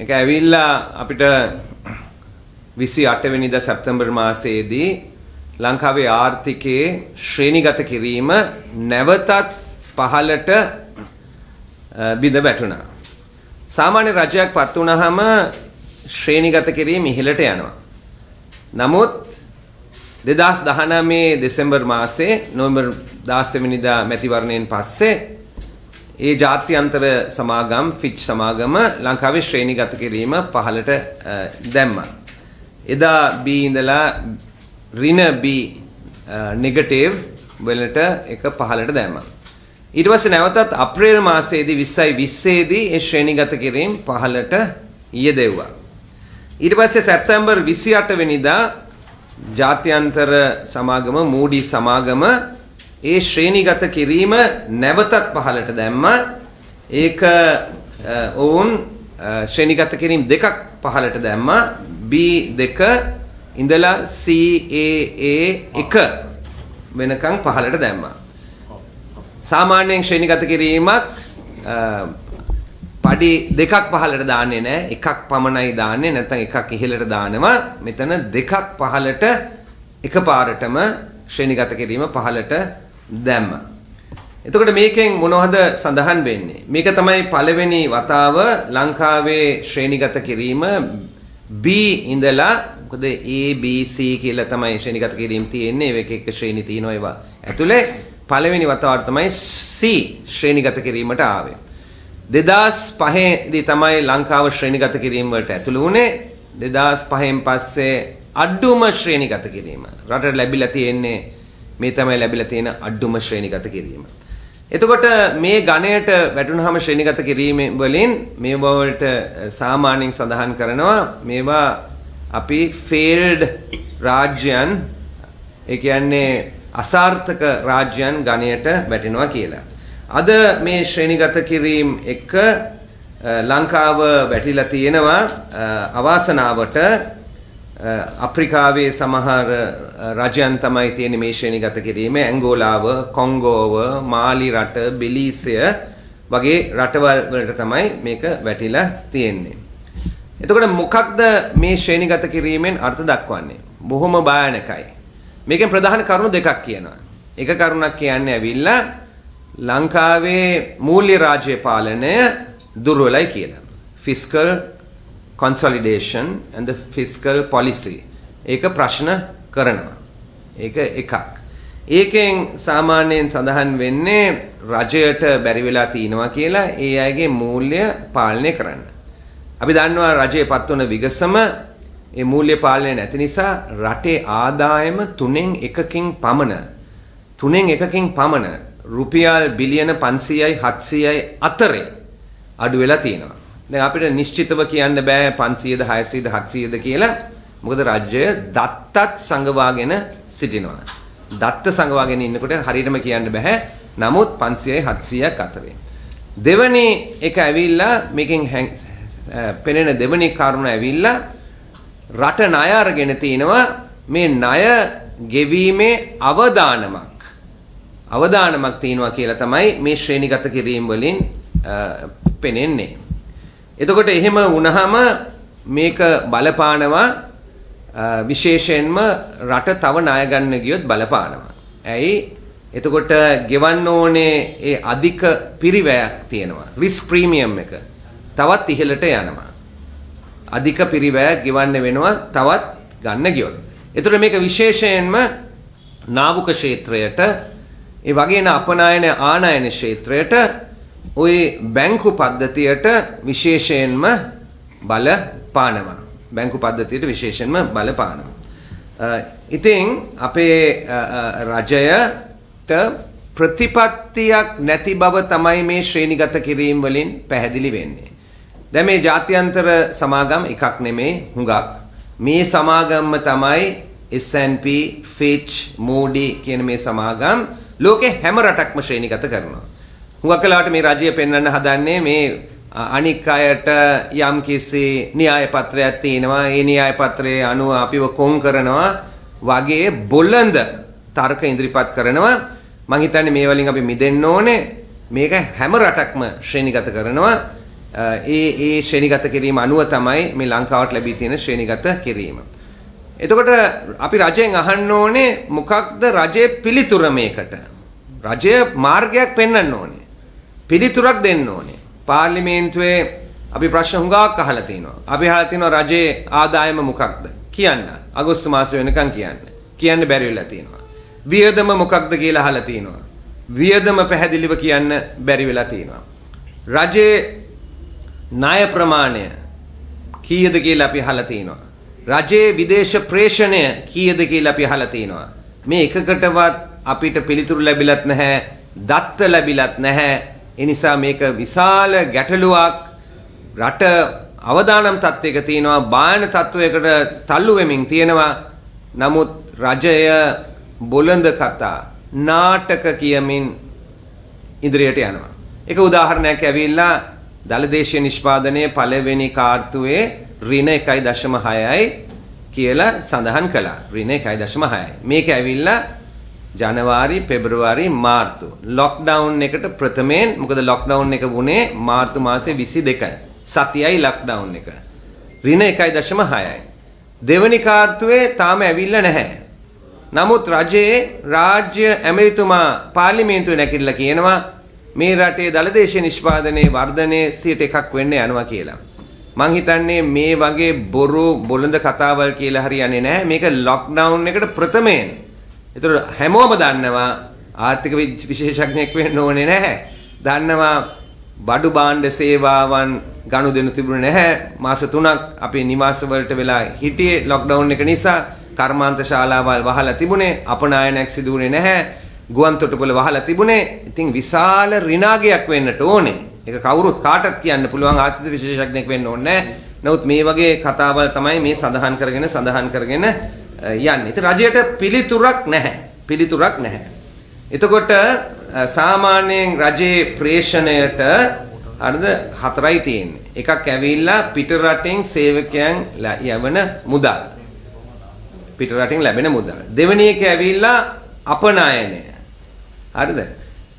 මේක ඇවිල්ලා අපිට 28 වෙනිදා සැප්තැම්බර් මාසයේදී ලංකාවේ ආර්ථිකයේ ශ්‍රේණිගත කිරීම නැවතත් පහළට බිඳ වැටුණා. සාමාන්‍ය රජයක් පත් වුණාම ශ්‍රේණිගත කිරීම ඉහළට යනවා. නමුත් 2019 දෙසැම්බර් මාසයේ නොවැම්බර් 16 වෙනිදා මැතිවරණයෙන් පස්සේ ඒ ජාත්‍යන්තර සමාගම් ෆිච් සමාගම ලංකාවේ ශ්‍රේණිගත කිරීම පහළට දැම්මා. එදා B ඉඳලා ඍණ B නෙගටිව් වලට එක පහළට දැම්මා. ඊට පස්සේ නැවතත් අප්‍රේල් මාසයේදී 2020 දී ඒ ශ්‍රේණිගත කිරීම පහළට යෙදෙව්වා. ඊට පස්සේ සැප්තැම්බර් 28 වෙනිදා ජාත්‍යන්තර සමාගම Moody සමාගම ඒ ශ්‍රේණිගත කිරීම නැවතත් පහළට දැම්මා. ඒක ඔවුන් ශ්‍රේණිගත කිරීම දෙකක් පහළට දැම්මා. B2 ඉඳලා CAA1 වෙනකන් පහළට දැම්මා. සාමාන්‍යයෙන් ශ්‍රේණිගත කිරීමක් පඩි දෙකක් පහළට දාන්නේ නැහැ. එකක් පමණයි දාන්නේ. නැත්නම් එකක් ඉහළට දානවා. මෙතන දෙකක් පහළට එකපාරටම ශ්‍රේණිගත කිරීම පහළට දැම්මා. එතකොට මේකෙන් මොනවද සඳහන් වෙන්නේ? මේක තමයි පළවෙනි වතාව ලංකාවේ ශ්‍රේණිගත කිරීම B ඉඳලා මොකද A B C කියලා තමයි ශ්‍රේණිගත කිරීම තියෙන්නේ. ඒක එක ශ්‍රේණි තියෙනවා ඒවා. ඇතුලේ පළවෙනි වතාවට තමයි C ශ්‍රේණිගත කිරීමට ආවේ. 2005 දී තමයි ලංකාව ශ්‍රේණිගත කිරීම වලට ඇතුළු වුණේ. 2005න් පස්සේ අඩුම ශ්‍රේණිගත කිරීම. රටට ලැබිලා තියෙන්නේ මේ තමයි ලැබිලා තියෙන අඩුම ශ්‍රේණිගත කිරීම. එතකොට මේ ගණයට වැටුනහම ශ්‍රේණිගත කිරීම වලින් මේ වලට සාමාන්‍යයෙන් සඳහන් කරනවා මේවා අපි failed රාජ්‍යයන් ඒ කියන්නේ අසාර්ථක රාජ්‍යයන් ගණයට වැටෙනවා කියලා. අද මේ ශ්‍රේණිගත කිරීම එක ලංකාව වැටිලා තියෙනවා අවාසනාවට අප්‍රිකාවේ සමහර රජයන් තමයි තියෙන්නේ මේ ශ්‍රේණිගත කිරීම. ඇංගෝලාව, කොංගෝව, මාලි රට, බෙලීසිය වගේ රටවල් වලට තමයි මේක වැටිලා තියෙන්නේ. එතකොට මොකක්ද මේ ශ්‍රේණිගත කිරීමෙන් අර්ථ දක්වන්නේ? බොහොම භයානකයි. මේකෙන් ප්‍රධාන කරුණු දෙකක් කියනවා. එක කරුණක් කියන්නේ ඇවිල්ලා ලංකාවේ මූල්‍ය රාජ්‍ය පාලනය දුර්වලයි කියලා. Fiscal consolidation and the fiscal policy. ඒක ප්‍රශ්න කරනවා. ඒක එකක්. ඒකෙන් සාමාන්‍යයෙන් සඳහන් වෙන්නේ රජයට බැරි වෙලා තිනවා කියලා ඒ අයගේ මූල්‍ය පාලනය කරන්න. අපි දන්නවා රජයේ පත්වන විගසම ඒ මූල්‍ය පාලනය නැති නිසා රටේ ආදායම 3න් 1කින් පමණ රුපියල් බිලියන 500යි 700යි අතරේ අඩු වෙලා තියෙනවා. දැන් අපිට නිශ්චිතව කියන්න බෑ 500ද 600ද 700ද කියලා. මොකද රාජ්‍යය දත්තත් සංගවාගෙන සිටිනවා. දත්ත සංගවාගෙන ඉන්නකොට හරියටම කියන්න බෑ. නමුත් 500යි 700ක් අතරේ. දෙවැනි එක ඇවිල්ලා මේකෙන් පෙනෙන දෙවැනි කාරණා ඇවිල්ලා රට ණය අරගෙන තිනවා මේ ණය ගෙවීමේ අවදානමක් තියෙනවා කියලා තමයි මේ ශ්‍රේණිගත කිරීම වලින් පෙනෙන්නේ. එතකොට එහෙම වුණාම මේක බලපානවා විශේෂයෙන්ම රට තව ණය ගන්න ගියොත් බලපානවා. ඇයි? එතකොට ගෙවන්න ඕනේ ඒ අධික පිරිවැයක් තියෙනවා. රිස්ක් ප්‍රීමියම් එක තවත් ඉහළට යනවා. අධික පිරිවැයක් ගෙවන්න වෙනවා තවත් ගන්න ගියොත්. එතකොට මේක විශේෂයෙන්ම නාවුක ක්ෂේත්‍රයට ඒ වගේම අපනයන ආනයන ක්ෂේත්‍රයට ওই බැංකු පද්ධතියට විශේෂයෙන්ම බලපානවා. බැංකු පද්ධතියට විශේෂයෙන්ම බලපානවා. ඉතින් අපේ රජයට ප්‍රතිපත්තියක් නැති බව තමයි මේ ශ්‍රේණිගත කිරීම වලින් පැහැදිලි වෙන්නේ. දැන් මේ ජාත්‍යන්තර සමාගම් එකක් නෙමේ හුඟක්. මේ සමාගම්ම තමයි S&P, Fitch, Moody කියන මේ සමාගම් ලෝකේ හැම රටක්ම ශ්‍රේණිගත කරනවා. හුඟක් වෙලාවට මේ රජය පෙන්වන්න හදන්නේ මේ අනික් අයට යම් කිසි න්‍යාය පත්‍රයක් තියෙනවා. ඒ න්‍යාය පත්‍රයේ අනුව අපිව කොන් කරනවා වගේ බොළඳ තර්ක ඉදිරිපත් කරනවා. මම හිතන්නේ මේ වලින් අපි මිදෙන්න ඕනේ. මේක හැම රටක්ම ශ්‍රේණිගත කරනවා. ඒ ශ්‍රේණිගත කිරීම අනුව තමයි මේ ලංකාවට ලැබී තියෙන ශ්‍රේණිගත කිරීම. එතකොට අපි රජයෙන් අහන්න ඕනේ මොකක්ද රජයේ පිළිතුර මේකට? රජය මාර්ගයක් පෙන්වන්න ඕනේ. පිළිතුරක් දෙන්න ඕනේ. පාර්ලිමේන්තුවේ අපි ප්‍රශ්න හුඟක් අහලා තිනවා. අපි අහලා තිනවා රජයේ ආදායම මොකක්ද? කියන්න. අගෝස්තු මාසෙ වෙනකන් කියන්න බැරි වෙලා තිනවා. වියදම මොකක්ද කියලා අහලා තිනවා. වියදම පැහැදිලිව කියන්න බැරි වෙලා තිනවා. රජයේ ණය ප්‍රමාණය කීයද කියලා අපි අහලා තිනවා. රජයේ විදේශ ප්‍රේෂණය කීයද කියලා අපි අහලා තිනවා. මේ එකකටවත් අපිට පිළිතුරු ලැබිලත් නැහැ, දත්ත ලැබිලත් නැහැ. ඒ නිසා මේක විශාල ගැටලුවක්. රට අවදානම් තත්වයක තියෙනවා, බායන තත්වයකට තල්ලු වෙමින් තියෙනවා. නමුත් රජය බොළඳ කතා නාටක කියමින් ඉදිරියට යනවා. එක උදාහරණයක් ඇවිල්ලා දලදේශීය නිෂ්පාදනයේ පළවෙනි කාර්තුවේ ඍණ 1.6යි කියලා සඳහන් කළා. ඍණ 1.6යි. මේක ඇවිල්ලා ජනවාරි, පෙබරවාරි, මාර්තු ලොක්ඩවුන් එකට ප්‍රථමයෙන්, මොකද ලොක්ඩවුන් එක වුණේ මාර්තු මාසේ 22යි. සතියයි ලොක්ඩවුන් එක. ඍණ 1.6යි. දෙවනි කාර්තුවේ තාම ඇවිල්ලා නැහැ. නමුත් රජයේ රාජ්‍ය ඇමතිතුමා පාර්ලිමේන්තුවේ නැගිටලා කියනවා මේ රටේ දලදේශීය නිෂ්පාදනයේ වර්ධනය 1% වෙන්න යනවා කියලා. මං හිතන්නේ මේ වගේ බොරු බොළඳ කතාවල් කියලා හරියන්නේ නැහැ. මේක ලොක්ඩවුන් එකට ප්‍රථමයෙන්. ඒතර හැමෝම දන්නවා ආර්ථික විශේෂඥයෙක් වෙන්න ඕනේ නැහැ. දන්නවා බඩු භාණ්ඩ සේවාවන් ගනුදෙනු තිබුණේ නැහැ. මාස 3ක් අපේ නිවාස වලට වෙලා හිටියේ ලොක්ඩවුන් එක නිසා. කර්මාන්ත ශාලාවල් වහලා තිබුණේ, අපනායනයක් සිදු වුණේ නැහැ. ගුවන් තොටුපළ වහලා තිබුණේ. ඉතින් විශාල ඍණාගයක් වෙන්නට ඕනේ. ඒක කවුරුත් කාටත් කියන්න පුළුවන් ආර්ථික විශේෂඥයෙක් වෙන්න ඕනේ නැහැ. නමුත් මේ වගේ කතාවල් තමයි මේ සඳහන් කරගෙන යන්නේ. ඉතින් රජයට පිළිතුරක් නැහැ. එතකොට සාමාන්‍යයෙන් රජයේ ප්‍රේෂණයට හරිද 4යි තියෙන්නේ. එකක් ඇවිල්ලා පිට රටින් සේවකයන් යවන මුදල්. පිට රටින් ලැබෙන මුදල්. දෙවෙනි එක ඇවිල්ලා අපනයනය. හරිද?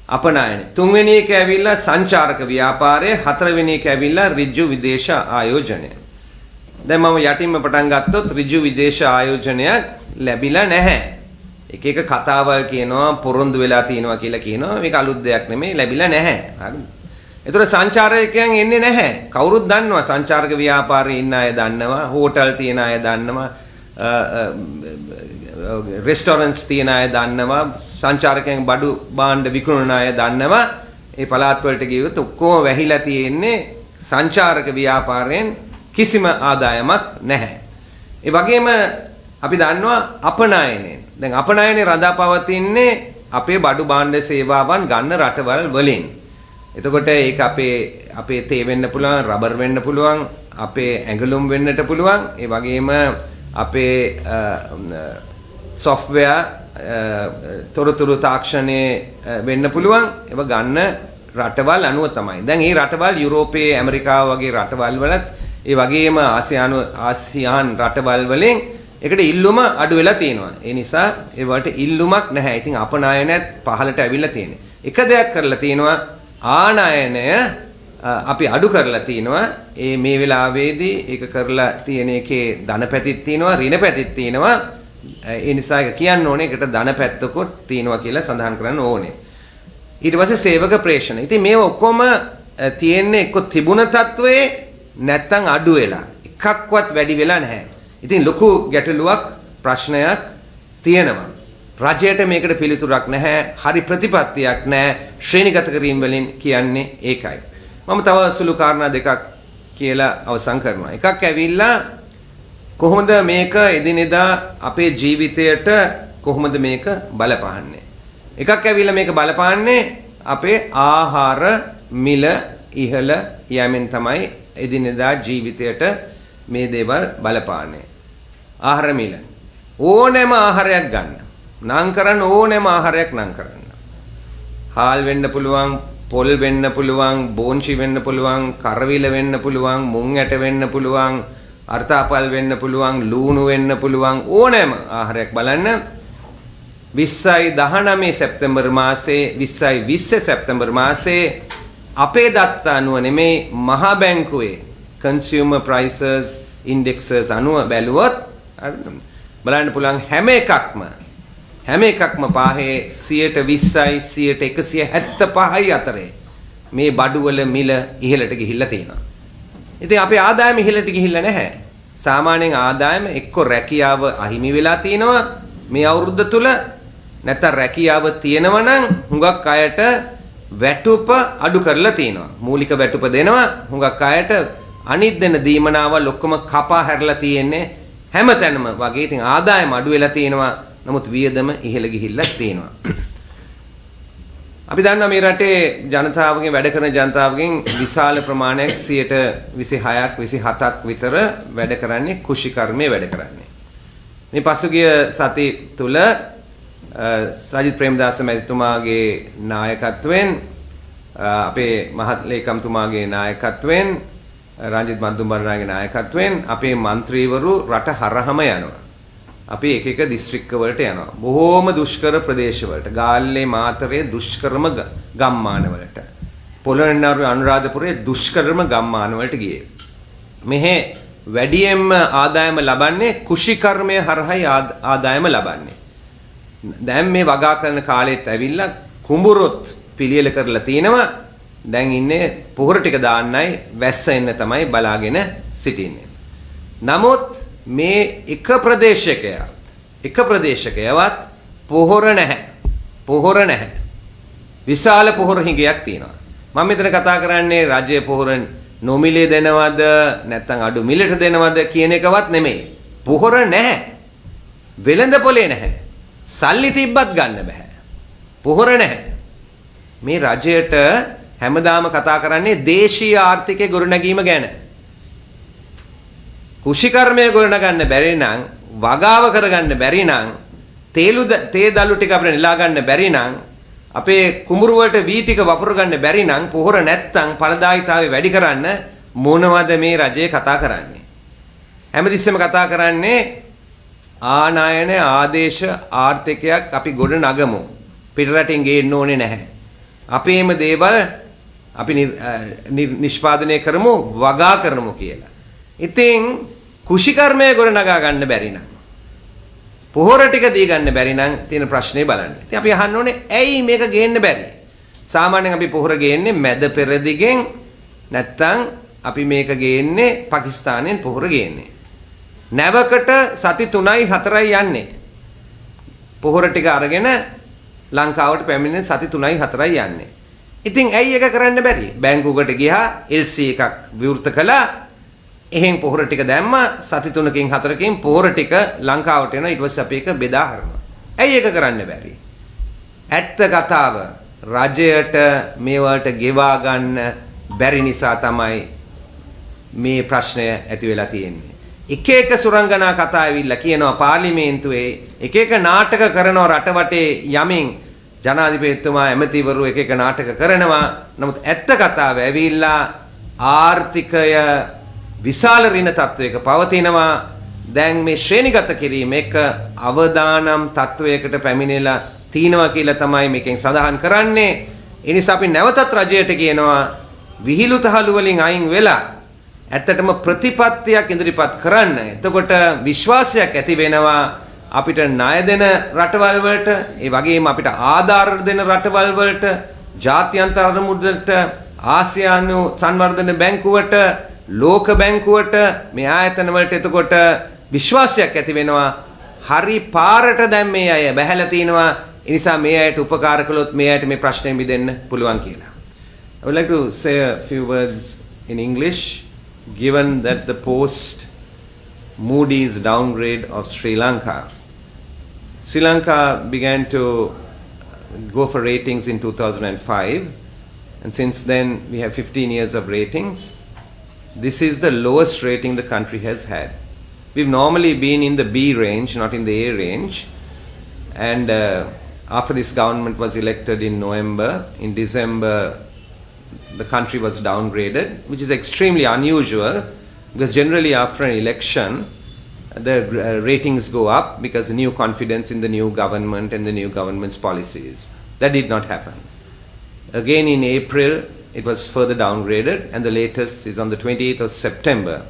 අපනයනය. තුන්වෙනි එක ඇවිල්ලා සංචාරක ව්‍යාපාරය. හතරවෙනි එක ඇවිල්ලා ඍජු විදේශ ආයෝජනය. දැන් මම යටින්ම පටන් ගත්තොත් ඍජු විදේශ ආයෝජනයක් ලැබිලා නැහැ. එක එක කතාවල් කියනවා පොරොන්දු වෙලා තියෙනවා කියලා කියනවා. මේක අලුත් දෙයක් නෙමෙයි, ලැබිලා නැහැ. හරිද? ඒතර සංචාරකයන් එන්නේ නැහැ. කවුරුත් දන්නවා සංචාරක ව්‍යාපාරයේ ඉන්න අය දන්නවා, හෝටල් තියන අය දන්නවා, රෙස්ටොරන්ට්ස් තියන අය දන්නවා, සංචාරකයන් බඩු භාණ්ඩ විකුණන අය දන්නවා. ඒ පළාත් වලට ගියොත් ඔක්කොම වැහිලා තියෙන්නේ සංචාරක ව්‍යාපාරයෙන් කිසිම ආදායමක් නැහැ. ඒ වගේම අපි දන්නවා අපනයනයෙන්. දැන් අපනයනේ රඳාපවතින්නේ අපේ බඩු භාණ්ඩ සේවාවන් ගන්න රටවල් වලින්. එතකොට ඒක අපේ තේ වෙන්න පුළුවන්, රබර් වෙන්න පුළුවන්, අපේ ඇඟලුම් වෙන්නට පුළුවන්. ඒ වගේම අපේ software තොරතුරු තාක්ෂණයේ වෙන්න පුළුවන්. ඒව ගන්න රටවල් අනුව තමයි. දැන් මේ රටවල් යුරෝපයේ, ඇමරිකාව වගේ රටවල් වලත් ඒ වගේම ආසියානු රටවල් වලින් ඒකට ඉල්ලුම අඩු වෙලා තියෙනවා. ඒ නිසා ඒ වලට ඉල්ලුමක් නැහැ. ඉතින් අපනයනයත් පහළට ඇවිල්ලා තියෙන්නේ. එක දෙයක් කරලා තියෙනවා, ආනයනය අපි අඩු කරලා තියෙනවා. මේ වෙලාවේදී ඒක කරලා තියෙන එකේ ධන පැතිත් තියෙනවා, ඍණ පැතිත් තියෙනවා. ඒ නිසා ඒක කියන්න ඕනේ ඒකට ධන පැත්තකුත් තියෙනවා කියලා සඳහන් කරන්න ඕනේ. ඊට පස්සේ සේවක ප්‍රේෂණ. ඉතින් මේව ඔක්කොම තියෙන්නේ එක්ක තිබුණ තත්වයේ නැත්තම් අඩු වෙලා. එකක්වත් වැඩි වෙලා නැහැ. ඉතින් ලොකු ගැටලුවක්, ප්‍රශ්නයක් තියෙනවා. රජයට මේකට පිළිතුරක් නැහැ, හරි ප්‍රතිපත්තියක් නැහැ. ශ්‍රේණිගත කිරීම වලින් කියන්නේ ඒකයි. මම තව සුළු කාරණා දෙකක් කියලා අවසන් කරනවා. එකක් ඇවිල්ලා කොහොමද මේක එදිනෙදා අපේ ජීවිතයට කොහොමද මේක බලපාන්නේ? එකක් ඇවිල්ලා මේක බලපාන්නේ අපේ ආහාර මිල ඉහළ යෑමෙන් තමයි එදිනෙදා ජීවිතයට මේ දේවල් බලපාන්නේ. ආහාර මිල. ඕනෑම ආහාරයක් ගන්න. නම් කරන්න ඕනෑම ආහාරයක් නම් කරන්න. හාල් වෙන්න පුළුවන්, පොල් වෙන්න පුළුවන්, බෝන්චි වෙන්න පුළුවන්, කරවිල වෙන්න පුළුවන්, මුං ඇට වෙන්න පුළුවන්, අර්ථාපල් වෙන්න පුළුවන්, ලූණු වෙන්න පුළුවන්, ඕනෑම ආහාරයක් බලන්න. 2019 සැප්තැම්බර් මාසේ 2020 සැප්තැම්බර් මාසේ අපේ දත්ත අනුව නෙමේ මහා බැංකුවේ consumer prices indexes අනුව බැලුවොත් බලන්න පුළුවන් හැම එකක්ම පාහේ 120යි 175යි අතරේ මේ බඩුවල මිල ඉහළට ගිහිල්ලා තියෙනවා. ඉතින් අපේ ආදායම ඉහළට ගිහිල්ලා නැහැ. සාමාන්‍යයෙන් ආදායම එක්ක රැකියාව අහිමි වෙලා තිනවා මේ අවුරුද්ද තුල, නැත්නම් රැකියාව තියෙනවා නම් හුඟක් අයට වැටුප අඩු කරලා තිනවා. මූලික වැටුප දෙනවා හුඟක් අයට, අනිත් දෙන දීමනාවල් ඔක්කොම කපා හැරලා තියෙන්නේ හැමතැනම වගේ. ඉතින් ආදායම අඩු වෙලා තිනවා, නමුත් වියදම ඉහළ ගිහිල්ලා තිනවා. අපි දන්නවා මේ රටේ ජනතාවගෙන් වැඩ කරන ජනතාවගෙන් විශාල ප්‍රමාණයක් 26ක් 27ක් විතර වැඩ කරන්නේ කුෂිකර්මයේ වැඩ කරන්නේ. මේ පසුගිය සති තුල සජිත් ප්‍රේමදාස මැතිතුමාගේ නායකත්වයෙන් අපේ මහත් ලේකම්තුමාගේ නායකත්වයෙන් රංජිත් මන්තුම්බරනාගේ නායකත්වයෙන් අපේ മന്ത്രിවරු රට හරහම යනවා. අපි එක එක දිස්ත්‍රික්ක වලට යනවා. බොහෝම දුෂ්කර ප්‍රදේශ වලට, ගාල්ලේ මාතරේ දුෂ්කරම ගම්මාන වලට, පොළොන්නරුවේ අනුරාධපුරයේ දුෂ්කරම ගම්මාන වලට ගියේ. මෙහි වැඩියෙන්ම ආදායම ලබන්නේ කුෂිකර්මය හරහායි ආදායම ලබන්නේ. දැන් මේ වගා කරන කාලෙත් ඇවිල්ලා කුඹුරොත් පිළියෙල කරලා තිනවා. දැන් ඉන්නේ පොහොර ටික දාන්නයි වැස්ස එන්න තමයි බලාගෙන සිටින්නේ. නමුත් මේ එක ප්‍රදේශකයවත් පොහොර නැහැ. විශාල පොහොර හිඟයක් තියෙනවා. මම මෙතන කතා කරන්නේ රජයේ පොහොර නොමිලේ දෙනවද නැත්නම් අඩු මිලට දෙනවද කියන එකවත් නෙමෙයි. පොහොර නැහැ. වෙළඳ පොලේ නැහැ. සල්ලි තිබ්බත් ගන්න බෑ. පොහොර නැහැ. මේ රජයට හැමදාම කතා කරන්නේ දේශීය ආර්ථිකයේ ගොඩනැගීම ගැන. කුෂිකර්මය ගොඩනගන්න බැරි නම්, වගාව කරගන්න බැරි නම්, තේ දළු ටික අපිට නෙලා ගන්න බැරි නම්, අපේ කුඹුරු වලට වී ටික වපුර ගන්න බැරි නම්, පොහොර නැත්තම් ඵලදායීතාවය වැඩි කරන්න මොනවද මේ රජය කතා කරන්නේ? හැමතිස්සෙම කතා කරන්නේ ආනයන ආදේශ ආර්ථිකයක් අපි ගොඩ නගමු. පිටරටින් ගේන්න ඕනේ නැහැ. අපේම දේවල් අපි නිෂ්පාදනය කරමු, වගා කරමු කියලා. ඉතින් කුෂිකර්මය ගොඩ නගා ගන්න බැරි නම්, පොහොර ටික දී ගන්න බැරි නම් තියෙන ප්‍රශ්නේ බලන්න. ඉතින් අපි අහන්න ඕනේ ඇයි මේක ගේන්න බැරි? සාමාන්‍යයෙන් අපි පොහොර ගේන්නේ මැද පෙරදිගෙන්, නැත්තම් අපි මේක ගේන්නේ පාකිස්තානෙන් පොහොර ගේන්නේ. නැවකට සති 3යි 4යි යන්නේ. පොහොර ටික අරගෙන ලංකාවට පැමිණෙන සති 3යි 4යි යන්නේ. ඉතින් ඇයි ඒක කරන්න බැරි? බැංකුවකට ගියා, LC එකක් විවෘත කළා, එහෙන් පොහොර ටික දැම්මා, සති 3කින් 4කින් පොහොර ටික ලංකාවට එනවා, ඊට පස්සේ අපි ඒක බෙදා හරිනවා. ඇයි ඒක කරන්න බැරි? ඇත්ත කතාව රජයට මේවට ගෙවා ගන්න බැරි නිසා තමයි මේ ප්‍රශ්නය ඇති වෙලා තියෙන්නේ. එක එක සුරංගනා කතා ඇවිල්ලා කියනවා පාර්ලිමේන්තුවේ, එක එක නාටක කරනවා රට වටේ යමින්, ජනාධිපතිතුමා ඇමතිවරු එක එක නාටක කරනවා. නමුත් ඇත්ත කතාව ඇවිල්ලා ආර්ථිකය විශාල ඍණ තත්වයක පවතිනවා. දැන් මේ ශ්‍රේණිගත කිරීම එක අවදානම් තත්වයකට පැමිණෙලා තිනවා කියලා තමයි මේකෙන් සඳහන් කරන්නේ. ඒ නිසා අපි නැවතත් රජයට කියනවා විහිළු තහළු වලින් අයින් වෙලා ඇත්තටම ප්‍රතිපත්තියක් ඉදිරිපත් කරන්න. එතකොට විශ්වාසයක් ඇති වෙනවා අපිට ණය දෙන රටවල් වලට, ඒ වගේම අපිට ආධාර දෙන රටවල් වලට, ජාත්‍යන්තර අරමුදලට, ආසියානු සංවර්ධන බැංකුවට, ලෝක බැංකුවට, මේ ආයතන වලට. එතකොට විශ්වාසයක් ඇති වෙනවා හරි පාරට දැන් මේ අය බැහැලා තිනවා. ඒ නිසා මේ අයට උපකාර කළොත් මේ අයට මේ ප්‍රශ්නේ මිදෙන්න පුළුවන් කියලා. I would like to say a few words in English, given that the post Moody's downgrade of Sri Lanka. Sri Lanka began to go for ratings in 2005, and since then we have 15 years of ratings. This is the lowest rating the country has had. We've normally been in the B range, not in the A range. And after this government was elected in November, in December, the country was downgraded, which is extremely unusual because generally after an election, the ratings go up because new confidence in the new government and the new government's policies. That did not happen. Again in April, it was further downgraded, and the latest is on the 28th of September,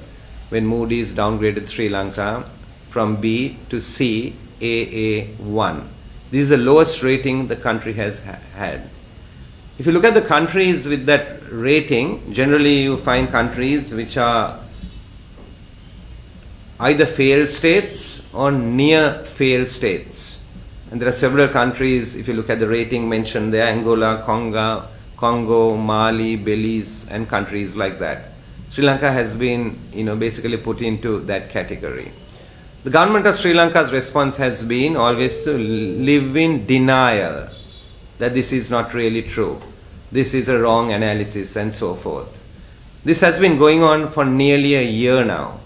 when Moody's downgraded Sri Lanka from B to C, AA1. This is the lowest rating the country has had. If you look at the countries with that rating, generally you find countries which are either failed states or near failed states. And there are several countries, if you look at the rating mentioned there, Angola, Congo, Mali, Belize, and countries like that. Sri Lanka has been, basically put into that category. The government of Sri Lanka's response has been always to live in denial that this is not really true. This is a wrong analysis and so forth. This has been going on for nearly a year now.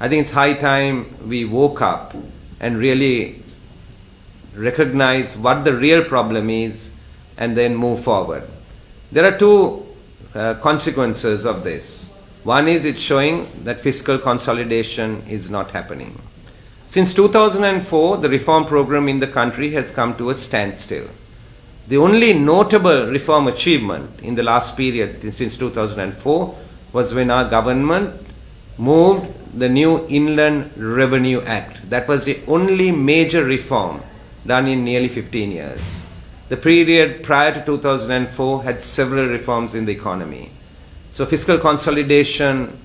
I think it's high time we woke up and really recognize what the real problem is and then move forward. There are two consequences of this. One is it's showing that fiscal consolidation is not happening. Since 2004, the reform program in the country has come to a standstill. The only notable reform achievement in the last period since 2004 was when our government moved the new Inland Revenue Act. That was the only major reform done in nearly 15 years. The period prior to 2004 had several reforms in the economy. So fiscal consolidation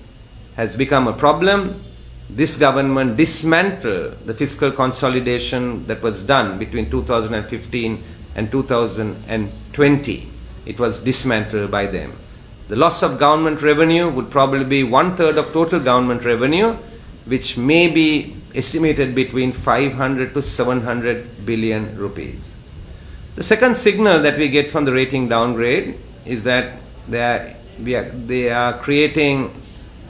has become a problem. This government dismantled the fiscal consolidation that was done between 2015 and 2020. It was dismantled by them. The loss of government revenue would probably be 1/3 of total government revenue, which may be estimated between 500 to 700 billion rupees. The second signal that we get from the rating downgrade is that they are creating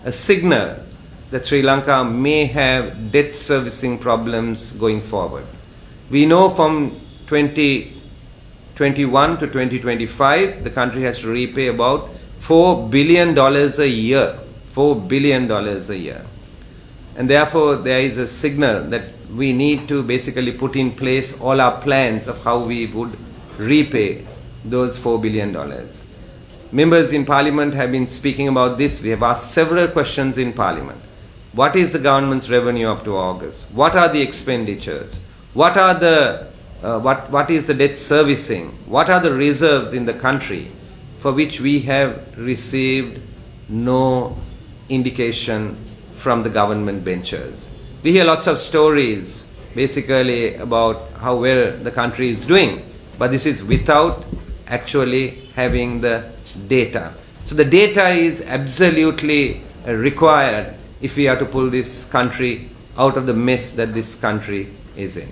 a signal that Sri Lanka may have debt servicing problems going forward. We know from 2021 to 2025, the country has to repay about $4 billion a year. $4 billion a year. And therefore, there is a signal that we need to basically put in place all our plans of how we would repay those $4 billion. Members in Parliament have been speaking about this. We have asked several questions in Parliament. What is the government's revenue up to August? What are the expenditures? What is the debt servicing? What are the reserves in the country for which we have received no indication from the government benches? We hear lots of stories basically about how well the country is doing, but this is without actually having the data. So the data is absolutely required if we are to pull this country out of the mess that this country is in.